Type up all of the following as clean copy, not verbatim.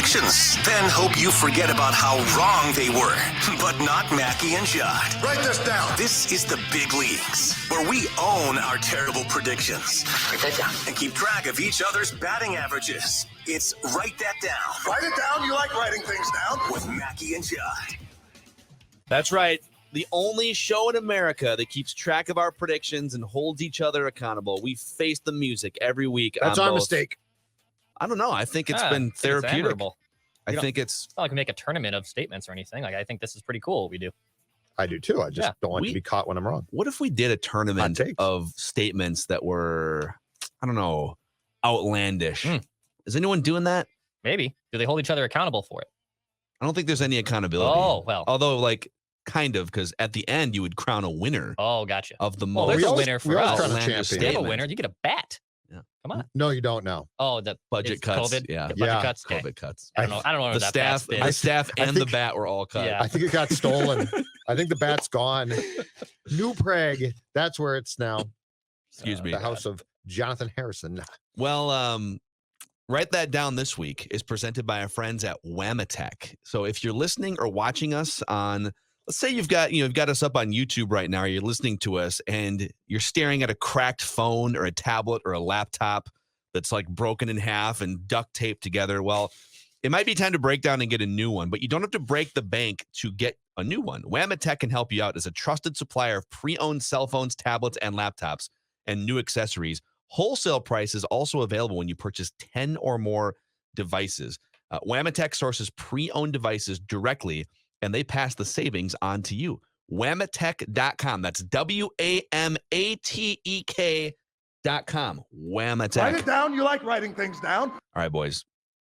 predictions, then hope you forget about how wrong they were. But not Mackey and Judd. Write this down. This is the big leagues, where we own our terrible predictions. Write that down. And keep track of each other's batting averages. It's Write That Down. Write it down. You like writing things down. With Mackey and Judd. That's right. The only show in America that keeps track of our predictions and holds each other accountable. We face the music every week. That's our mistake. I don't know. I think it's been therapeutic. I think it's not like we make a tournament of statements or anything. Like, I think this is pretty cool what we do. I do too. I just don't want to be caught when I'm wrong. What if we did a tournament of statements that were, I don't know, outlandish? Is anyone doing that? Maybe. Do they hold each other accountable for it? I don't think there's any accountability. Oh, well. Although, like, kind of, because at the end, you would crown a winner. Oh, gotcha. Of the most. Well, there's a winner for us. We have a winner. You get a bat. Yeah. Come on. No, you don't know. Oh, the budget cuts. COVID? Yeah. The budget cuts. Okay. COVID cuts. I don't know. The staff and the bat were all cut. Yeah. I think it got stolen. I think the bat's gone. New Prague. That's where it's now. Excuse me. The house of Jonathan Harrison. Well, Write That Down this week is presented by our friends at Wnba. So if you're listening or watching us on, let's say you've got us up on YouTube right now, or you're listening to us and you're staring at a cracked phone or a tablet or a laptop that's like broken in half and duct taped together. Well, it might be time to break down and get a new one, but you don't have to break the bank to get a new one. Wnba can help you out as a trusted supplier of pre-owned cell phones, tablets, and laptops, and new accessories. Wholesale prices also available when you purchase 10 or more devices. Wnba sources pre-owned devices directly, and they pass the savings on to you. Wmatech.com. That's WAMATEK.com. Wnba. Write it down. You like writing things down. All right, boys.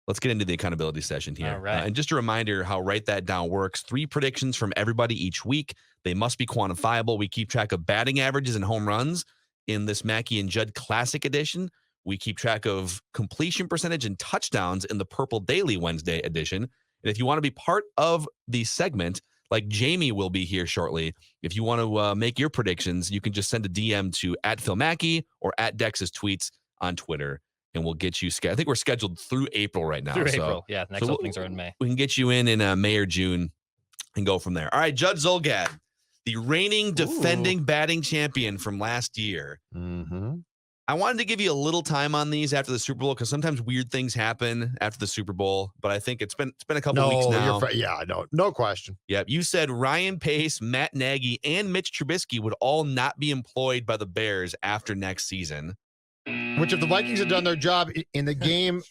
Let's get into the accountability session here. All right. And just a reminder how Write That Down works. 3 predictions from everybody each week. They must be quantifiable. We keep track of batting averages and home runs in this Mackey and Judd Classic Edition. We keep track of completion percentage and touchdowns in the Purple Daily Wednesday edition. And if you want to be part of the segment, like Jamie will be here shortly, if you want to make your predictions, you can just send a DM to @PhilMackey or @Dex's tweets on Twitter. And we'll get you scheduled. I think we're scheduled through April right now. Through April, yeah. Next openings are in May. We can get you in May or June and go from there. All right, Judd Zulgad, the reigning defending batting champion from last year. Mm-hmm. I wanted to give you a little time on these after the Super Bowl because sometimes weird things happen after the Super Bowl. But I think it's been a couple of weeks now. No question. Yep. You said Ryan Pace, Matt Nagy, and Mitch Trubisky would all not be employed by the Bears after next season. Which, if the Vikings had done their job in the game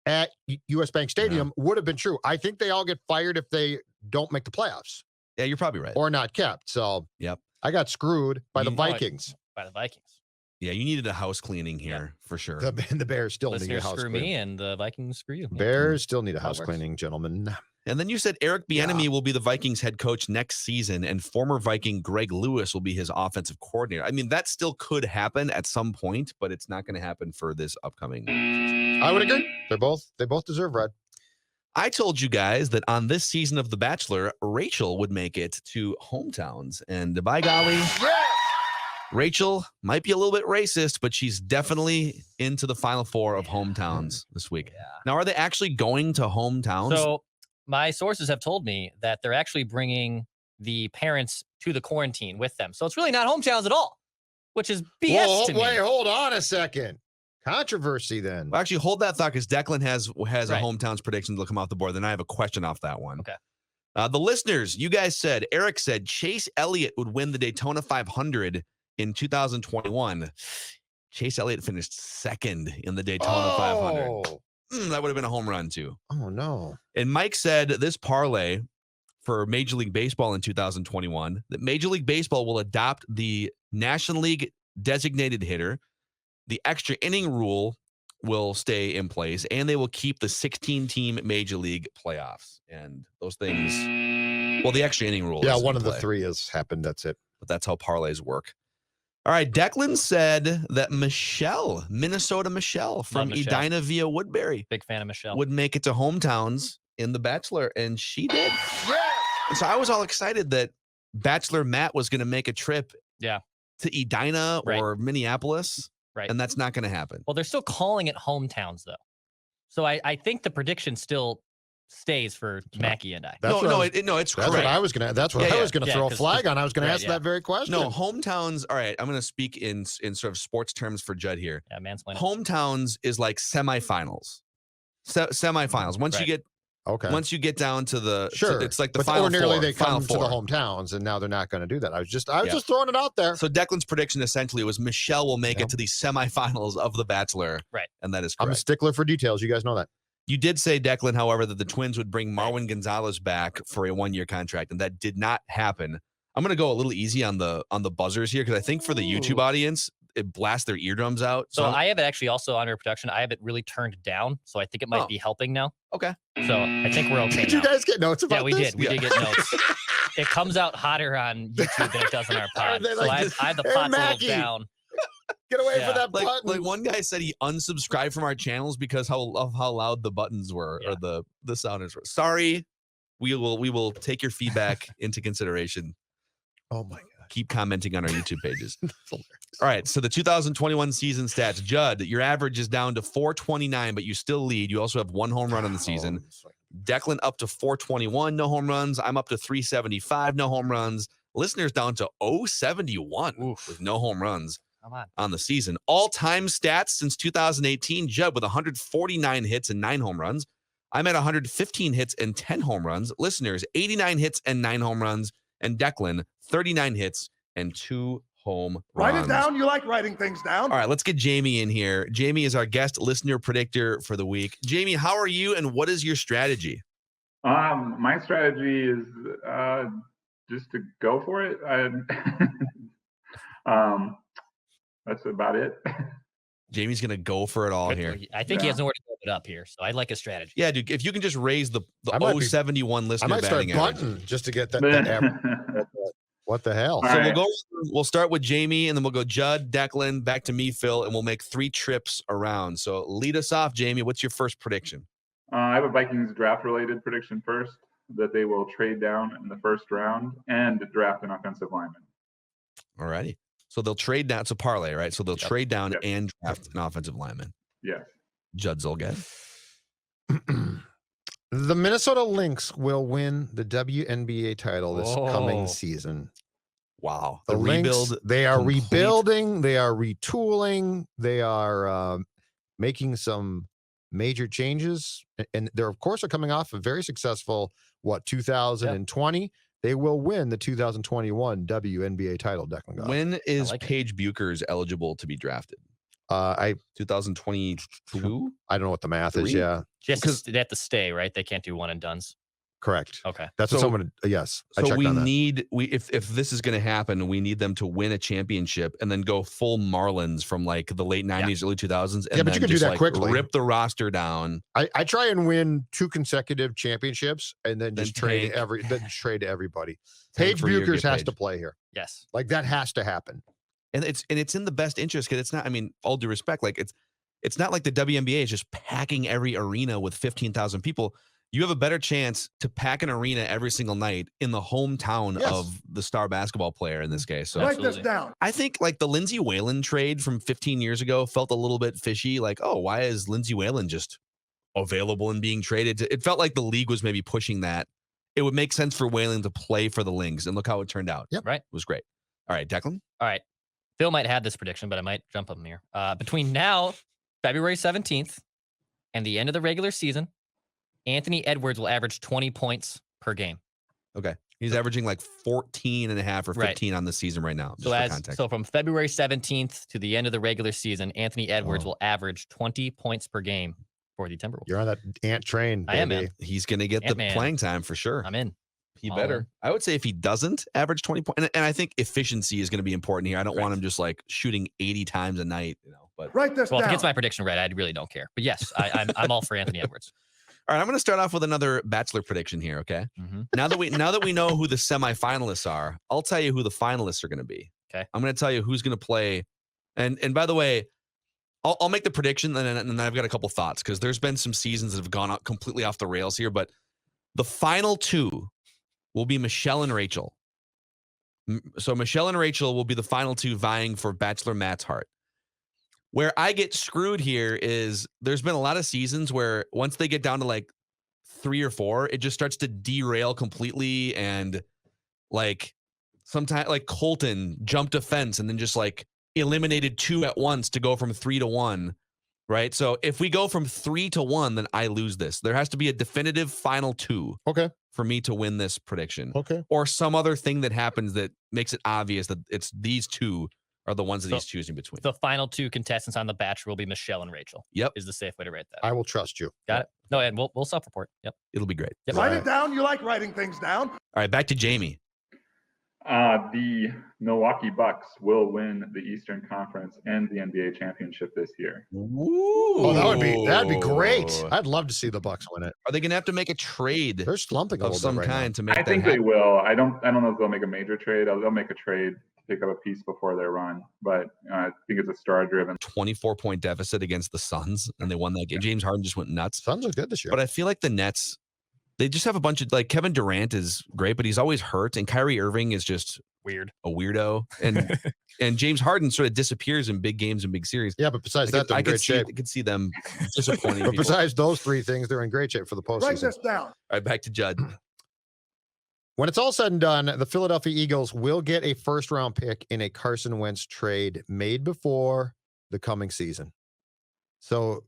at US Bank Stadium, would have been true. I think they all get fired if they don't make the playoffs. Yeah, you're probably right. Or not kept. So, yep. I got screwed by the Vikings. By the Vikings. Yeah, you needed a house cleaning here for sure. The Bears still need a house screw cleaning. me and the Vikings screw you. Bears still need a house cleaning, gentlemen. And then you said Eric Bieniemy will be the Vikings head coach next season, and former Viking Greg Lewis will be his offensive coordinator. I mean, that still could happen at some point, but it's not going to happen for this upcoming season. I would agree. They both deserve red. I told you guys that on this season of The Bachelor, Rachel would make it to hometowns, and by golly, Rachel might be a little bit racist, but she's definitely into the Final Four of hometowns this week. Yeah. Now, are they actually going to hometowns? So my sources have told me that they're actually bringing the parents to the quarantine with them. So it's really not hometowns at all, which is BS to me. Wait, hold on a second. Controversy then. Well, actually, hold that thought because Declan has a Right. hometowns prediction that'll come off the board. Then I have a question off that one. Okay. The listeners, you guys said, Eric said Chase Elliott would win the Daytona 500 in 2021. Chase Elliott finished second in the Daytona 500. That would have been a home run too. Oh, no. And Mike said this parlay for Major League Baseball in 2021, that Major League Baseball will adopt the National League designated hitter. The extra inning rule will stay in place, and they will keep the 16-team Major League playoffs. And those things, well, the extra inning rule. Yeah, one of the 3 has happened. That's it. But that's how parlays work. All right, Declan said that Minnesota Michelle from Edina via Woodbury. Big fan of Michelle. Would make it to hometowns in The Bachelor, and she did. And so I was all excited that Bachelor Matt was going to make a trip to Edina or Minneapolis. Right. And that's not going to happen. Well, they're still calling it hometowns, though. So I think the prediction still stays for Mackey and I. That's it's That's what correct. I was gonna. That's what I was gonna throw a 'cause- flag on. I was gonna right, ask that very question. No, hometowns. All right, I'm going to speak in sort of sports terms for Judd here. Yeah, mansplaining. Hometowns is like semifinals. Semifinals. Once you Right. get Okay. once you get down to the Sure. it's like the But final ordinarily four. they final come to the four. hometowns, and now they're not going to do that. I was just throwing it out there. So Declan's prediction essentially was Michelle will make Yep. it to the semifinals of The Bachelor. Right. And that is I'm a correct. stickler for details. You guys know that. You did say, Declan, however, that the Twins would bring Marwin Gonzalez back for a 1-year contract, and that did not happen. I'm going to go a little easy on the buzzers here because I think for the YouTube audience, it blasts their eardrums out. So I have it actually also under production. I have it really turned down. So I think it might be helping now. Okay. So I think we're okay Did you now. guys get notes about Yeah, we this? did. We did get notes. It comes out hotter on YouTube than it does on our pod. They So like I this, have the "Hey, pots a Mackey." little down. Get away Yeah. from that like button. one guy said he unsubscribed from our channels because of how loud the buttons were or the sounders were. Sorry. We will take your feedback into consideration. Oh my god. Keep commenting on our YouTube pages. All right. So the 2021 season stats, Judd, your average is down to 429, but you still lead. You also have 1 home run on the season. Declan up to 421, no home runs. I'm up to 375, no home runs. Listeners down to 071 with no home runs on the season. All-time stats since 2018, Judd with 149 hits and 9 home runs. I'm at 115 hits and 10 home runs. Listeners, 89 hits and 9 home runs. And Declan, 39 hits and 2 home runs. Write it down. You like writing things down. All right, let's get Jamie in here. Jamie is our guest listener predictor for the week. Jamie, how are you and what is your strategy? My strategy is just to go for it. That's about it. Jamie's going to go for it all here. I think he has nowhere to go it up here. So I like a strategy. Yeah, dude, if you can just raise the I might 071 I listener might start batting average. bunting just to get that average. What the hell? All So right. we'll start with Jamie and then we'll go Judd, Declan, back to me, Phil, and we'll make 3 trips around. So lead us off, Jamie. What's your first prediction? I have a Vikings draft-related prediction first, that they will trade down in the first round and draft an offensive lineman. All righty. So they'll trade down. It's a parlay, right? So they'll trade down Yep. and draft an offensive lineman. Yes. Judd Zolgad. The Minnesota Lynx will win the WNBA title this Oh. coming season. Wow. The The Lynx, rebuild. they are complete. rebuilding. They are retooling. They are making some major changes. And they're, of course, are coming off a very successful, 2020. They will win the 2021 WNBA title, Declan Goff. When is like it. Paige Buchers eligible to be drafted? I 2022? don't know what the math is. Three? Yeah, They have to stay, right? They can't do one and dones. correct. Okay. That's what So- someone. Yes, I So checked we on that. need if this is going to happen, we need them to win a championship and then go full Marlins from like the late 90s, early 2000s, and Yeah, but then you can do just that like quickly. rip the roster down. I try and win 2 consecutive championships and then Then just trade tank. trade to everybody. Tank Paige for a year, Buchers get has Paige. to play here. Yes. Like that has to happen. And it's in the best interest because it's not. I mean, all due respect, like it's not like the WNBA is just packing every arena with 15,000 people. You have a better chance to pack an arena every single night in the hometown Yes. of the star basketball player in this case. So Write this Absolutely. down. I think like the Lindsey Whalen trade from 15 years ago felt a little bit fishy. Like, oh, why is Lindsey Whalen just available and being traded? It felt like the league was maybe pushing that. It would make sense for Whalen to play for the Lynx, and look how it turned out. Yep. Right. It was great. All right, Declan. All right. Phil might have this prediction, but I might jump him here. Between now, February 17th, and the end of the regular season, Anthony Edwards will average 20 points per game. Okay. He's averaging like 14 and a half or Right. 15 on the season right now. So so from February 17th to the end of the regular season, Anthony Edwards Oh. will average 20 points per game for the Timberwolves. You're on that ant train. I am, baby. man. he's going to get the Ant-Man. playing time for sure. I'm in. He all better. in. I would say if he doesn't average 20 points, and I think efficiency is going to be important here. I don't want him just like shooting 80 times a night, but Write this Well, if he down. gets my prediction right, I really don't care. But yes, I'm all for Anthony Edwards. all right, I'm going to start off with another Bachelor prediction here. Okay. Mm-hmm. Now that we know who the semifinalists are, I'll tell you who the finalists are going to be. Okay. I'm going to tell you who's going to play. And by the way, I'll make the prediction and then I've got a couple thoughts because there's been some seasons that have gone out completely off the rails here, but the final 2 will be Michelle and Rachel. So Michelle and Rachel will be the final 2 vying for Bachelor Matt's heart. Where I get screwed here is there's been a lot of seasons where once they get down to like 3 or 4, it just starts to derail completely. And like sometimes like Colton jumped a fence and then just like eliminated 2 at once to go from 3 to 1. Right. So if we go from 3 to 1, then I lose this. There has to be a definitive final 2 for me to win this prediction. Or some other thing that happens that makes it obvious that it's these 2 are the ones that he's choosing between. The final 2 contestants on The Bachelor will be Michelle and Rachel. Yep. Is the safe way to write that. I will trust you. Got it. No, and we'll self-report. Yep. It'll be great. Yep. Write it down. You like writing things down. All right, back to Jamie. The Milwaukee Bucks will win the Eastern Conference and the NBA championship this year. Ooh. Oh, that'd be great. I'd love to see the Bucks win it. Are they going to have to make a trade They're slumping a of little some bit right kind now. to make I that think happen? they will. I don't know if they'll make a major trade. They'll make a trade to pick up a piece before their run, but I think it's a star-driven. 24-point deficit against the Suns, and they won that game. James Harden just went nuts. Suns are good this year. But I feel like the Nets, they just have a bunch of like Kevin Durant is great, but he's always hurt, and Kyrie Irving is just Weird. a weirdo, and and James Harden sort of disappears in big games and big series. Yeah, but besides that, they're in great shape. I could see them disappointing. But people. besides those 3 things, they're in great shape for the Write postseason. this down. All right, back to Judd. When it's all said and done, the Philadelphia Eagles will get a first-round pick in a Carson Wentz trade made before the coming season. So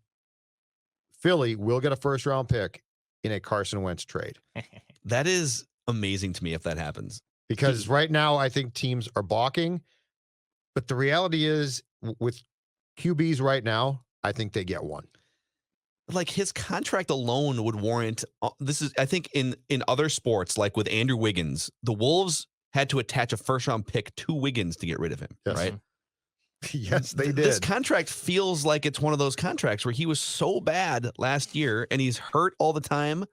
Philly will get a first-round pick in a Carson Wentz trade. That is amazing to me if that happens. Because right now, I think teams are balking. But the reality is, with QBs right now, I think they get one. Like his contract alone would warrant this is I think in other sports, like with Andrew Wiggins, the Wolves had to attach a first round pick to Wiggins to get rid of him. Yes. Right. Yes, they did. This contract feels like it's one of those contracts where he was so bad last year and he's hurt all the time.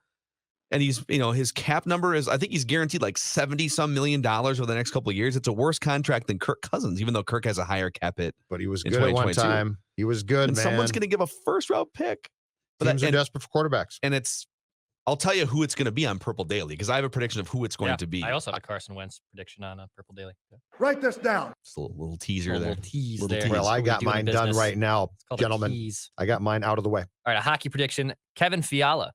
And he's, his cap number is, I think he's guaranteed like $70-some million over the next couple of years. It's a worse contract than Kirk Cousins, even though Kirk has a higher cap hit. But he was good at one time. He was good, and man. Someone's going to give a first round pick. Teams are desperate for quarterbacks. And I'll tell you who it's going to be on Purple Daily because I have a prediction of who it's going to be. I also have a Carson Wentz prediction on Purple Daily. Write this down. Just a little teaser there. Little tease Little there. tease. Well, I got Doing mine business. done right now, It's called a gentlemen. tease. I got mine out of the way. All right, a hockey prediction. Kevin Fiala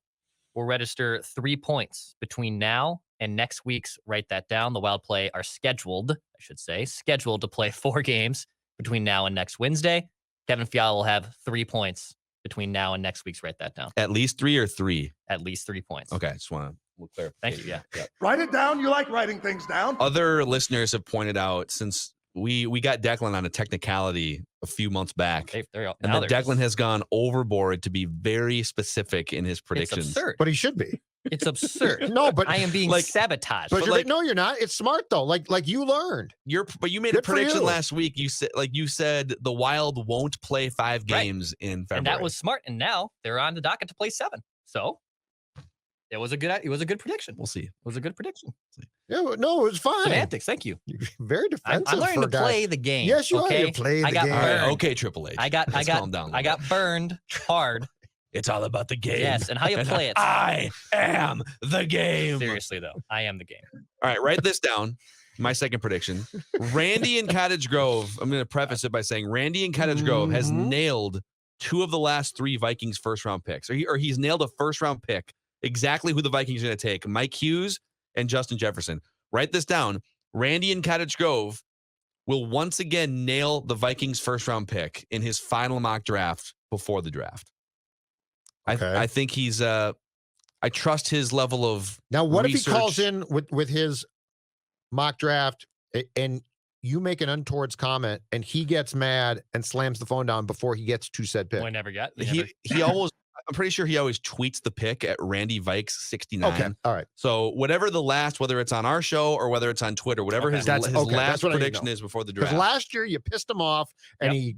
will register 3 points between now and next week's. Write that down. The Wild play are scheduled to play 4 games between now and next Wednesday. Kevin Fiala will have 3 points between now and next week's. Write that down. At least 3 or 3? At least 3 points. Okay, just want to clarify. Thank you. Yeah. Write it down. You like writing things down. Other listeners have pointed out since we got Declan on a technicality a few months back. And that Declan has gone overboard to be very specific in his predictions. It's absurd. But he should be. It's absurd. No, but I am being sabotaged. But like- no, you're not. It's smart though. Like you learned. But you made Good a for prediction you. last week. You said the Wild won't play 5 games in February. And that was smart. And now they're on the docket to play 7. So it was a good prediction. We'll see. It was a good prediction. Yeah, no, it was fine. Semantics. Thank you. You're very defensive. I'm learning for to a guy. play the game. Yes, you okay? are. You play the I got game. All right, burned. okay, Triple H. I got calm down. I got burned hard. It's all about the game. Yes, and how you play it. I am the game. Seriously though, I am the game. All right, write this down. My second prediction. Randy in Cottage Grove. I'm going to preface it by saying Randy in Cottage Grove has nailed 2 of the last 3 Vikings first round picks. Or he's nailed a first round pick. Exactly who the Vikings are going to take. Mike Hughes and Justin Jefferson. Write this down. Randy in Cottage Grove will once again nail the Vikings first round pick in his final mock draft before the draft. Okay. I think he's I trust his level of Now, what if he research. calls in with his mock draft and you make an untowards comment and he gets mad and slams the phone down before he gets to said pick? Well, I never got. He always I'm pretty sure he always tweets the pick at Randy Vikes 69. Okay. All right. So whatever the last, whether it's on our show or whether it's on Twitter, whatever his That's last what I need to prediction know. is before the Because draft. last year you pissed him off and he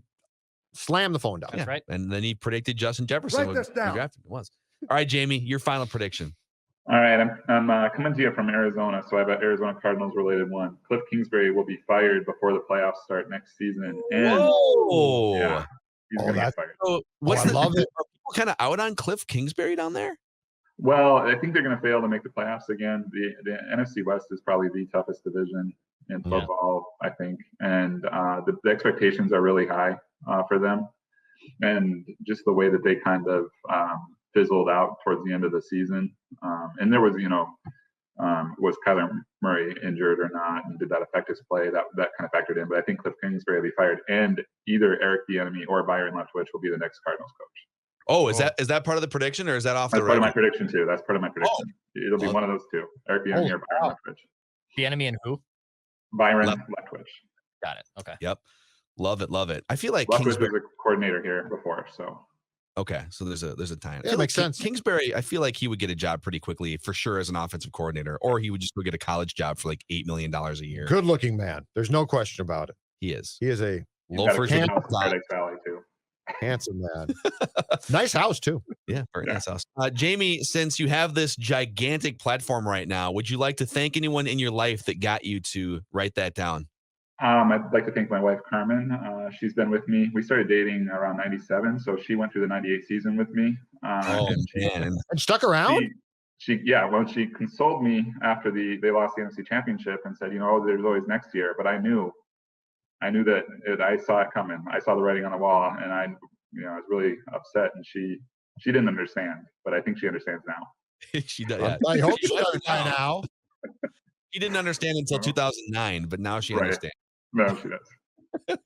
slammed the phone down. That's right. And then he predicted Justin Jefferson. Write when this down. he drafted. It was. All right, Jamie, your final prediction. All right, I'm coming to you from Arizona, so I have an Arizona Cardinals related one. Cliff Kingsbury will be fired before the playoffs start next season, and Whoa! yeah, he's Oh, going to that's- get fired. So what's I love it. Are people kind of out on Cliff Kingsbury down there? Well, I think they're going to fail to make the playoffs again. The NFC West is probably the toughest division in football, I think, and the expectations are really high for them. and just the way that they kind of fizzled out towards the end of the season. And there was, was Kyler Murray injured or not, and did that affect his play? That kind of factored in. But I think Cliff Kingsbury will be fired, and either Eric Bieniemy or Byron Leftwich will be the next Cardinals coach. Oh, is that part of the prediction, or is that off That's the part record? of my prediction too. That's part of my prediction. It'll be one of those two: Eric Bieniemy or Byron Leftwich. Bieniemy and who? Byron Leftwich. Got it. Okay. Yep. Love it. I feel like Leftwich Kingsbury was a coordinator here before, so. Okay, so there's a tie. Yeah, makes sense. Kingsbury, I feel like he would get a job pretty quickly for sure as an offensive coordinator, or he would just go get a college job for like $8 million a year. Good looking man. There's no question about it. He is. He is a Loafers in Paradise Valley too. handsome man. Nice house too. Yeah, very nice house. Jamie, since you have this gigantic platform right now, would you like to thank anyone in your life that got you to write that down? I'd like to thank my wife, Carmen. She's been with me. We started dating around 97, so she went through the 98 season with me. Man. And stuck around? She consoled me after they lost the NFC Championship and said, there's always next year. But I knew that I saw it coming. I saw the writing on the wall, and I was really upset. And she didn't understand, but I think she understands now. She does. Yeah. I hope she does by now. She didn't understand until 2009, but now she understands. No, she does.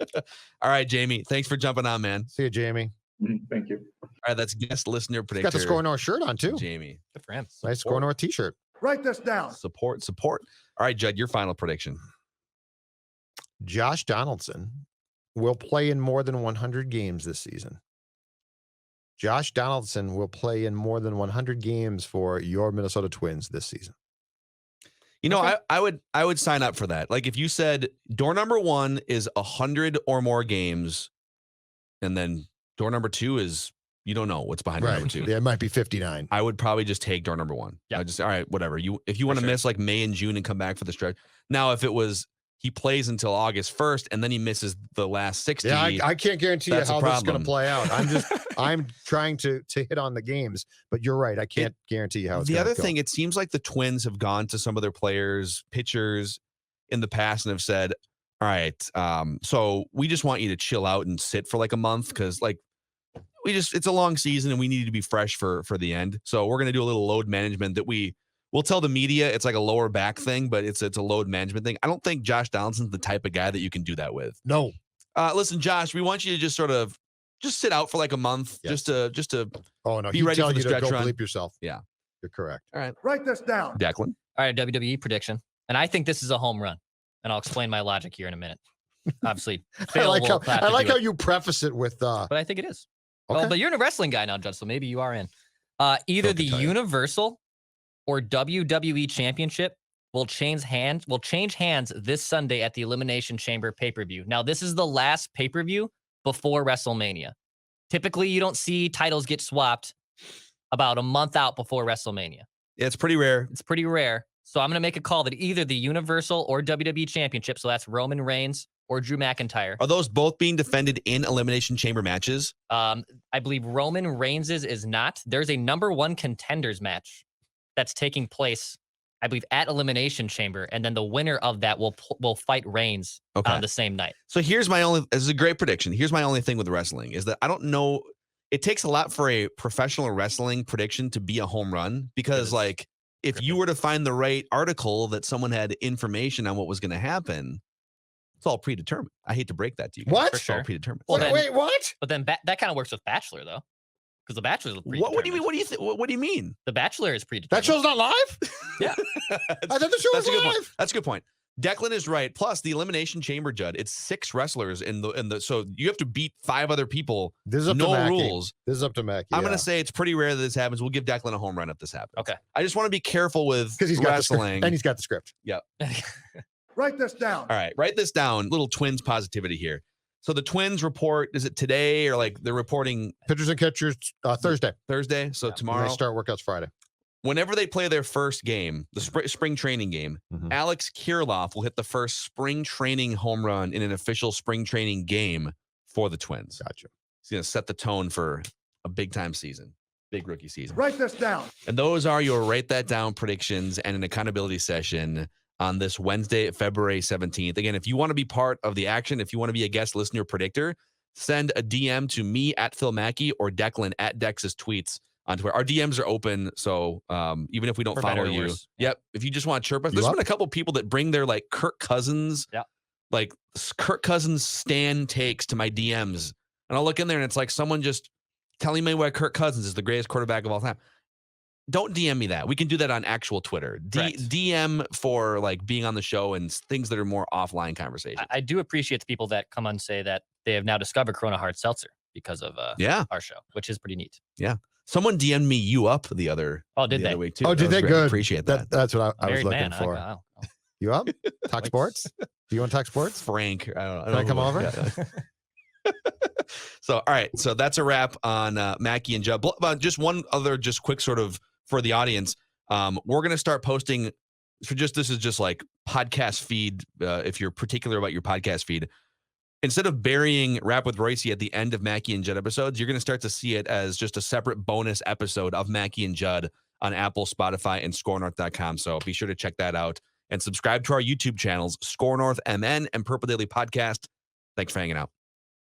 All right, Jamie. Thanks for jumping on, man. See you, Jamie. Thank you. All right, that's guest listener predictor. Got the SKOR North shirt on too. Jamie. Good for him. Nice SKOR North t-shirt. Write this down. Support. All right, Judd, your final prediction. Josh Donaldson will play in more than 100 games this season. Josh Donaldson will play in more than 100 games for your Minnesota Twins this season. I would sign up for that. Like if you said door number 1 is 100 or more games, and then door number 2 is you don't know what's behind door number 2. Yeah, it might be 59. I would probably just take door number 1. Yeah. All right, whatever. If you want to miss like May and June and come back for the stretch. Now, if it was he plays until August 1st and then he misses the last 60. Yeah, I can't guarantee you how this is going to play out. I'm trying to hit on the games, but you're right. I can't guarantee you how it's going to go. The other thing, it seems like the Twins have gone to some of their players, pitchers in the past and have said, all right, so we just want you to chill out and sit for like a month because like it's a long season and we need to be fresh for the end. So we're going to do a little load management that we'll tell the media it's like a lower back thing, but it's a load management thing. I don't think Josh Donaldson's the type of guy that you can do that with. No. Listen, Josh, we want you to just sit out for like a month, just to oh no, be ready for the stretch go run. bleep yourself. Yeah, you're correct. All right, Write this down. Declan. All right, WWE prediction. And I think this is a home run. And I'll explain my logic here in a minute. Obviously, I like how you preface it with but I think it is. Okay. Well, but you're in a wrestling guy now, Judd, so maybe you are in. Either the Universal or WWE Championship will change hands this Sunday at the Elimination Chamber pay-per-view. Now, this is the last pay-per-view before WrestleMania. Typically, you don't see titles get swapped about a month out before WrestleMania. Yeah, it's pretty rare. So I'm going to make a call that either the Universal or WWE Championship, so that's Roman Reigns or Drew McIntyre. Are those both being defended in Elimination Chamber matches? I believe Roman Reigns's is not. There's a number 1 contenders match that's taking place, I believe, at Elimination Chamber, and then the winner of that will fight Reigns on the same night. So this is a great prediction. Here's my only thing with wrestling is that I don't know. It takes a lot for a professional wrestling prediction to be a home run because like if you were to find the right article that someone had information on what was going to happen, it's all predetermined. I hate to break that to you guys. What? It's all predetermined. Well, wait, what? But then that kind of works with Bachelor, though. Because The Bachelor is predetermined. What do you mean? What do you mean? The Bachelor is predetermined. That show's not live? Yeah. I thought the show was live. That's a good point. Declan is right. Plus, the Elimination Chamber, Judd, it's 6 wrestlers in the so you have to beat 5 other people. This is up to no Mackey. rules. This is up to Mackey. I'm gonna say it's pretty rare that this happens. We'll give Declan a home run if this happens. Okay. I just want to be careful with because he's got wrestling. and he's got the script. Yeah. Write this down. All right, write this down. Little Twins positivity here. So the Twins report, is it today or like they're reporting Pitchers and catchers Thursday. Thursday? So tomorrow. And they start workouts Friday. Whenever they play their first game, the spring training game, Alex Kirilloff will hit the first spring training home run in an official spring training game for the Twins. Gotcha. He's going to set the tone for a big time season, big rookie season. Write this down. And those are your write that down predictions and an accountability session on this Wednesday, February 17th. Again, if you want to be part of the action, if you want to be a guest listener predictor, send a DM to me at Phil Mackey or Declan at Dex's tweets on Twitter. Our DMs are open, so even if we don't For follow better or you, worse. yep. If you just want to chirp us, You there's up? been a couple people that bring their like Kirk Cousins, like Kirk Cousins stan takes to my DMs, and I'll look in there and it's like someone just telling me why Kirk Cousins is the greatest quarterback of all time. Don't DM me that. We can do that on actual Twitter. DM for like being on the show and things that are more offline conversations. I do appreciate the people that come on and say that they have now discovered Corona Hard Seltzer because of our show, which is pretty neat. Yeah. Someone DM'd me you up the other they? week too. Oh, did they? Great. Good. Appreciate that. That's what I was Married looking man, for. I'll- You up? Talk sports? Do you want to talk sports? Frank, I don't know. Can I come over? Yeah. So, all right. So that's a wrap on Mackey and Judd. Just one other, just quick sort of for the audience. We're going to start posting this is just like podcast feed. If you're particular about your podcast feed, instead of burying Rap with Royce at the end of Mackey and Judd episodes, you're going to start to see it as just a separate bonus episode of Mackey and Judd on Apple, Spotify, and SKORNorth.com. So be sure to check that out and subscribe to our YouTube channels, SKOR North MN and Purple Daily Podcast. Thanks for hanging out.